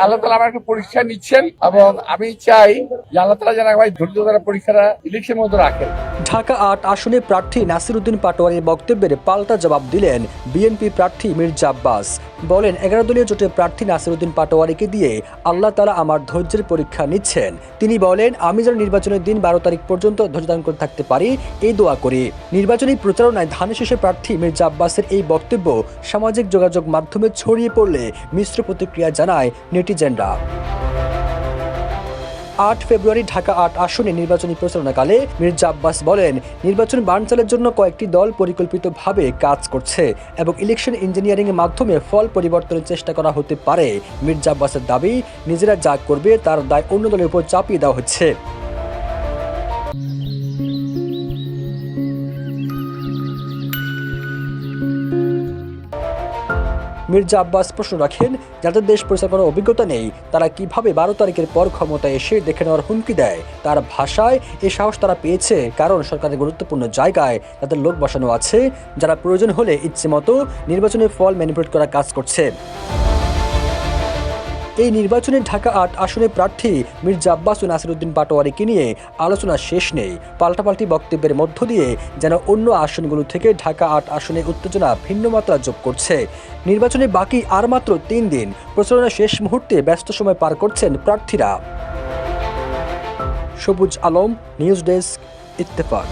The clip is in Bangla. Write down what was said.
আল্লাহ তাআলা আমার একটা পরীক্ষা নিচ্ছেন এবং আমি চাই যে আল্লাহ তাআলা যেন আমায় ধৈর্য ধরে পরীক্ষাটা ইলেকশনের মধ্যে রাখেন। ঢাকা ৮ আসনে প্রার্থী নাসিরউদ্দিন পাটোয়ারির বক্তব্যের পাল্টা জবাব দিলেন বিএনপি প্রার্থী মির্জা আব্বাস। বলেন, ১১ দলীয় জোটের প্রার্থী নাসিরউদ্দিন পাটোয়ারিকে দিয়ে আল্লাহ তাআলা আমার ধৈর্যের পরীক্ষা নিচ্ছেন। তিনি বলেন, আমি যেন নির্বাচনের দিন ১২ তারিখ পর্যন্ত ধৈর্য ধারণ করে থাকতে পারি এই দোয়া করি। নির্বাচনী প্রচারণায় ধানের শীষে প্রার্থী মির্জা আব্বাসের এই বক্তব্য সামাজিক যোগাযোগ মাধ্যমে ছড়িয়ে পড়লে মিশ্র প্রতিক্রিয়া জানায় নেটিজেনরা। ৮ ফেব্রুয়ারি ঢাকা ৮ আসনে নির্বাচনী প্রচারণাকালে মির্জা আব্বাস বলেন, নির্বাচন বানচালের জন্য কয়েকটি দল পরিকল্পিতভাবে কাজ করছে এবং ইলেকশন ইঞ্জিনিয়ারিংয়ের মাধ্যমে ফল পরিবর্তনের চেষ্টা করা হতে পারে। মির্জা আব্বাসের দাবি, নিজেরা যা করবে তার দায় অন্য দলের উপর চাপিয়ে দেওয়া হচ্ছে। মির্জা আব্বাস প্রশ্ন রাখেন, যাদের দেশ পরিচালনা করার অভিজ্ঞতা নেই তারা কিভাবে ১২ তারিখের পর ক্ষমতায় এসে দেখে নেওয়ার হুমকি দেয়। তার ভাষায় এই সাহস তারা পেয়েছে কারণ সরকারের গুরুত্বপূর্ণ জায়গায় তাদের লোক বসানো আছে যারা প্রয়োজন হলে ইচ্ছেমতো নির্বাচনের ফল ম্যানিপুলেট করার কাজ করছে। এই নির্বাচনে ঢাকা ৮ আসনে প্রার্থী মির্জা আব্বাস ও নাসিরউদ্দিন পাটোয়ারিকে নিয়ে আলোচনা শেষ নেই। পাল্টাপাল্টি বক্তব্যের মধ্য দিয়ে যেন অন্য আসনগুলো থেকে ঢাকা ৮ আসনে উত্তেজনা ভিন্ন মাত্রা যোগ করছে। নির্বাচনে বাকি আর মাত্র ৩ দিন, প্রচারণা শেষ মুহূর্তে ব্যস্ত সময় পার করছেন প্রার্থীরা। সবুজ আলম, নিউজ ডেস্ক, ইত্তেফাক।